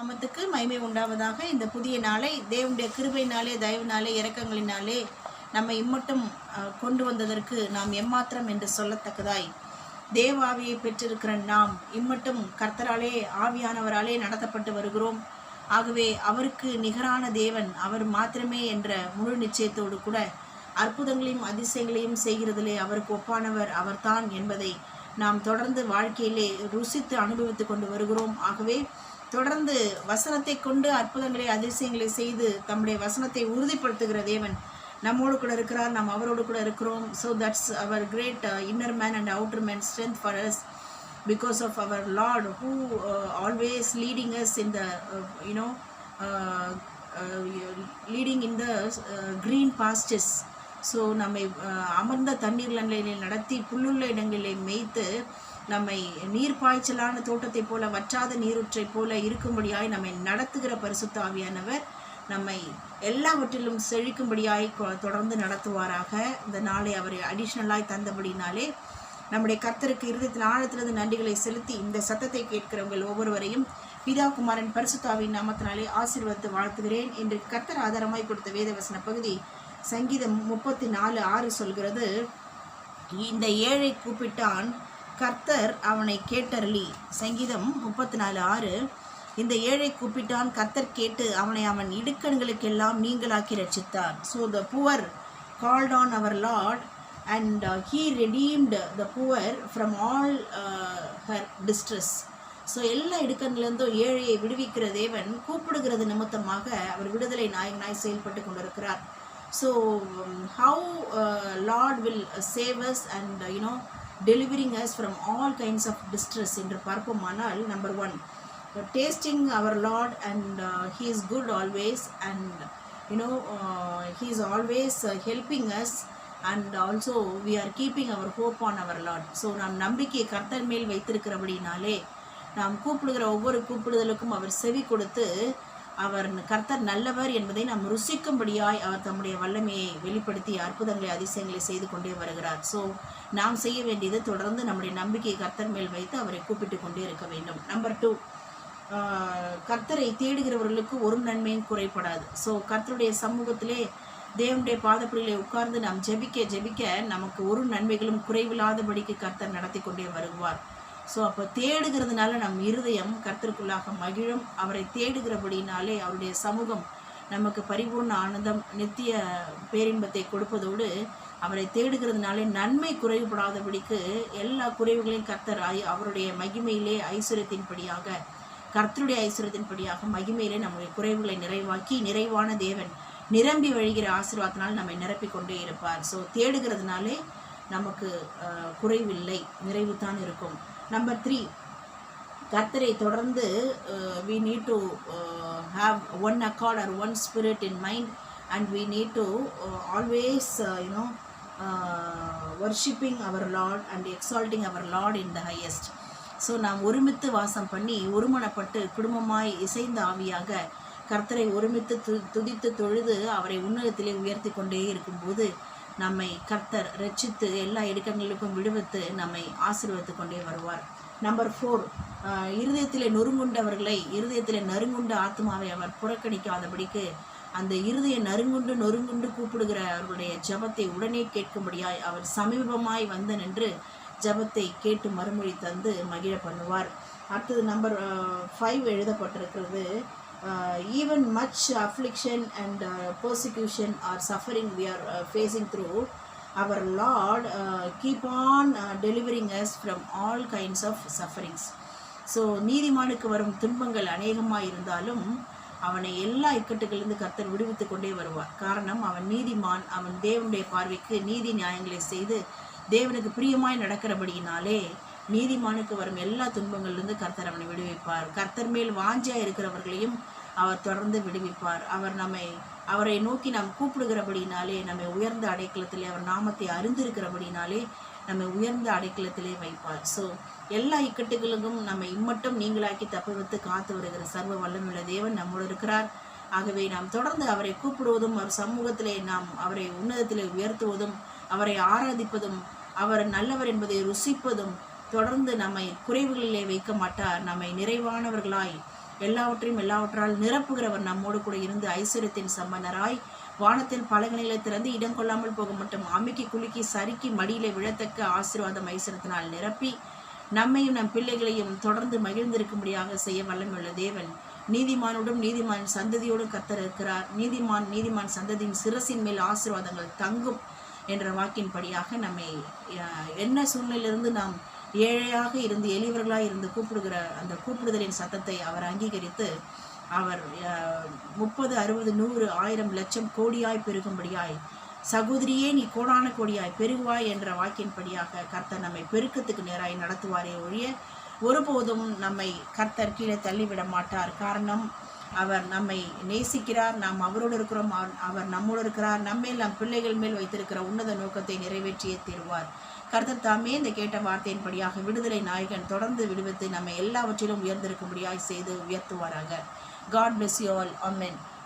நாமத்துக்கு மகிமை உண்டாவதாக. இந்த புதிய நாளை தேவனுடைய கிருபையினாலே, தயவினாலே, இரக்கங்களினாலே நம்மை இம்மட்டும் கொண்டு வந்ததற்கு நாம் எம்மாத்திரம் என்று சொல்லத்தக்கதாய் தேவாவியை பெற்றிருக்கிற நாம் இம்மட்டும் கர்த்தராலே, ஆவியானவராலே நடத்தப்பட்டு வருகிறோம். ஆகவே அவருக்கு நிகரான தேவன் அவர் மாத்திரமே என்ற முழு நிச்சயத்தோடு கூட அற்புதங்களையும் அதிசயங்களையும் செய்கிறதிலே அவருக்கு ஒப்பானவர் அவர்தான் என்பதை நாம் தொடர்ந்து வாழ்க்கையிலே ருசித்து அனுபவித்து கொண்டு வருகிறோம். ஆகவே தொடர்ந்து வசனத்தை கொண்டு அற்புதங்களை அதிசயங்களை செய்து தம்முடைய வசனத்தை உறுதிப்படுத்துகிற தேவன் நம்மோடு கூட இருக்கிறார், நாம் அவரோடு கூட இருக்கிறோம். So that's our great inner man and outer man strength for us because of our Lord who always leading us in the leading in the green pastures. So நம்மை அமர்ந்த தண்ணீர் நிலையில் நடத்தி புல்லுள்ள இடங்களிலே மேய்த்து நம்மை நீர்ப்பாய்ச்சலான தோட்டத்தை போல வற்றாத நீரூற்றை போல இருக்கும்படியாய் நம்மை நடத்துகிற பரிசுத்த ஆவியானவர் நம்மை எல்லாவற்றிலும் செழிக்கும்படியாய் தொடர்ந்து நடத்துவாராக. இந்த நாளை அவரை அடிஷ்னலாய் தந்தபடினாலே நம்முடைய கர்த்தருக்கு இருதயத்தின் ஆழத்திலிருந்து நன்றிகளை செலுத்தி இந்த சத்தத்தை கேட்கிறவர்கள் ஒவ்வொருவரையும் பிதா குமாரன் பரிசுத்தாவின் நாமத்தினாலே ஆசீர்வதித்து வாழ்த்துகிறேன். இன்று கர்த்தர் ஆதாரமாய் கொடுத்த வேதவசன பகுதி சங்கீதம் 34:6 சொல்கிறது, இந்த ஏழை கூப்பிட்டான் கர்த்தர் அவனை கேட்டருளி. சங்கீதம் 34:6, இந்த ஏழை கூப்பிட்டான் கர்த்தர் கேட்டு அவனை அவன் இடுக்கண்களுக்கெல்லாம் நீங்களாக்கி ரட்சித்தார். So the poor called on our lord and he redeemed the poor from all her distress. So எல்லா இடுக்கண்களிலிருந்தும் ஏழையை விடுவிக்கிற தேவன் கூப்பிடுகிறது நிமித்தமாக அவர் விடுதலை நாயகனாய் செயல்பட்டு கொண்டிருக்கிறார். So how Lord will save us and delivering us from all kinds of distress என்று பார்ப்போமானால், number 1, tasting our Lord and he is good always and he is always helping us and also we are keeping our hope on our Lord. So நாம் நம்பிக்கை கர்த்தர் மேல் வைத்திருக்கிறபடினாலே நாம் கூப்பிடுகிற ஒவ்வொரு கூப்பிடுதலுக்கும் அவர் செவி கொடுத்து அவர் கர்த்தர் நல்லவர் என்பதை நாம் ருசிக்கும்படியாய் அவர் தம்முடைய வல்லமையை வெளிப்படுத்தி அற்புதங்களை அதிசயங்களை செய்து கொண்டே வருகிறார். ஸோ நாம் செய்ய வேண்டியது தொடர்ந்து நம்முடைய நம்பிக்கை கர்த்தர் மேல் வைத்து அவரை கூப்பிட்டு கொண்டே இருக்க வேண்டும். நம்பர் 2, கர்த்தரை தேடுகிறவர்களுக்கு ஒரு நன்மையும் குறைப்படாது. ஸோ கர்த்தருடைய சமூகத்திலே தேவனுடைய பாதப்படியிலே உட்கார்ந்து நாம் ஜெபிக்க நமக்கு ஒரு நன்மைகளும் குறைவில்லாதபடிக்கு கர்த்தர் நடத்தி கொண்டே வருவார். ஸோ அப்போ தேடுகிறதுனால நம் இருதயம் கர்த்தருக்குள்ளாக மகிழும். அவரை தேடுகிறபடினாலே அவருடைய சமூகம் நமக்கு பரிபூர்ண ஆனந்தம் நித்திய பேரின்பத்தை கொடுப்பதோடு அவரை தேடுகிறதுனாலே நன்மை குறைவுபடாதபடிக்கு எல்லா குறைவுகளையும் கர்த்தர் அவருடைய மகிமையிலே ஐஸ்வர்யத்தின்படியாக கர்த்தருடைய ஐஸ்வர்யத்தின்படியாக மகிமையிலே நம்முடைய குறைவுகளை நிறைவாக்கி நிறைவான தேவன் நிரம்பி வழிகிற ஆசீர்வாதத்தினால் நம்மை நிரப்பி கொண்டே இருப்பார். ஸோ தேடுகிறதுனாலே நமக்கு குறைவில்லை, நிறைவு தான் இருக்கும். நம்பர் 3, கர்த்தரை தொடர்ந்து we need to have one accord or one spirit in mind and we need to always worshiping our Lord and exalting our Lord in the highest. So நாம் ஒருமித்து வாசம் பண்ணி ஒருமனப்பட்டு குடும்பமாய் இசைந்த ஆவியாக கர்த்தரை ஒருமித்து துதித்து தொழுது அவரை உன்னதத்திலே உயர்த்தி கொண்டே இருக்கும்போது நம்மை கர்த்தர் ரட்சித்து எல்லா இடுக்கங்களுக்கும் விடுவித்து நம்மை ஆசீர்வதித்து கொண்டே வருவார். நம்பர் 4, இருதயத்திலே இருதயத்திலே நறுங்குண்ட ஆத்மாவை அவர் புறக்கணிக்காதபடிக்கு அந்த இருதய நறுங்குண்டு கூப்பிடுகிற அவர்களுடைய ஜபத்தை உடனே கேட்கும்படியாய் அவர் சமீபமாய் வந்து நின்று ஜபத்தை கேட்டு மறுமொழி தந்து மகிழ பண்ணுவார். அடுத்தது நம்பர் 5 எழுதப்பட்டிருக்கிறது, even much affliction and persecution or suffering we are facing through, our Lord keep on delivering us from all kinds of sufferings. So நீதிமானுக்கு வரும் துன்பங்கள் அநேகமாக இருந்தாலும் அவனை எல்லா இக்கட்டுகளிலிருந்து கர்த்தர் விடுவித்து கொண்டே வருவார். காரணம், அவன் நீதிமான், அவன் தேவனுடைய பார்வைக்கு நீதி நியாயங்களை செய்து தேவனுக்கு பிரியமாய் நடக்கிறபடியினாலே நீதிமானுக்கு வரும் எல்லா துன்பங்களிலிருந்து கர்த்தர் அவனை விடுவிப்பார். கர்த்தர் மேல் வாஞ்சியாக இருக்கிறவர்களையும் அவர் தொடர்ந்து விடுவிப்பார். அவரை நோக்கி நாம் கூப்பிடுகிறபடினாலே நம்மை உயர்ந்த அடைக்கலத்திலே அவர் நாமத்தை அறிந்திருக்கிறபடினாலே நம்மை உயர்ந்த அடைக்கலத்திலே வைப்பார். ஸோ எல்லா இக்கட்டுகளுக்கும் நம்மை இம்மட்டும் நீங்களாக்கி தப்புவித்து காத்து வருகிற சர்வ வல்லமையுள்ள தேவன் நம்மோடு இருக்கிறார். ஆகவே நாம் தொடர்ந்து அவரை கூப்பிடுவதும் அவர் சமூகத்திலே நாம் அவரை உன்னதத்திலே உயர்த்துவதும் அவரை ஆராதிப்பதும் அவர் நல்லவர் என்பதை ருசிப்பதும் தொடர்ந்து நம்மை குறைவுகளிலே வைக்க மாட்டார். நம்மை நிறைவானவர்களாய் எல்லாவற்றையும் எல்லாவற்றால் நிரப்புகிறவர் நம்மோடு கூட இருந்து ஐஸ்வர்யத்தின் சம்பன்னராய் வானத்தின் பலகணிகளை திறந்து இடம் கொள்ளாமல் போக மட்டும் அமுக்கி குலுக்கி சறுக்கி மடியிலே விழத்தக்க ஆசீர்வாதம் ஐஸ்வர்யத்தினால் நிரப்பி நம்மையும் நம் பிள்ளைகளையும் தொடர்ந்து மகிழ்ந்திருக்கும்படியாக செய்ய வல்லமையுள்ள தேவன். நீதிமானோடும் நீதிமான் சந்ததியோடும் கர்த்தர் இருக்கிறார். நீதிமான் சந்ததியின் சிரசின் மேல் ஆசீர்வாதங்கள் தங்கும் என்ற வாக்கின்படியாக நம்மை என்ன சூழ்நிலையிலிருந்து நாம் ஏழையாக இருந்து எளியவர்களாக இருந்து கூப்பிடுகிற அந்த கூப்பிடுதலின் சத்தத்தை அவர் அங்கீகரித்து அவர் 30, 60, 100, 1000, லட்சம் கோடியாய் பெருகும்படியாய் சகோதரியே நீ கோடான கோடியாய் பெருகுவாய் என்ற வாக்கின்படியாக கர்த்தர் நம்மை பெருக்கத்துக்கு நேராய் நடத்துவாரே ஒழிய ஒருபோதும் நம்மை கர்த்தர் கீழே தள்ளிவிட மாட்டார். காரணம் அவர் நம்மை நேசிக்கிறார், நாம் அவரோடு இருக்கிறோம், அவர் நம்மோடு இருக்கிறார், நம்மேல் நம் பிள்ளைகள் மேல் வைத்திருக்கிற உன்னத நோக்கத்தை நிறைவேற்றியே தீர்வார். கர்த்தர் தாமே இந்த கேட்ட வார்த்தையின்படியாக விடுதலை நாயகன் தொடர்ந்து விடுவித்து நம்மை எல்லாவற்றிலும் உயர்ந்திருக்கும்படியாய் செய்து உயர்த்துவாராக. God bless you all. Amen.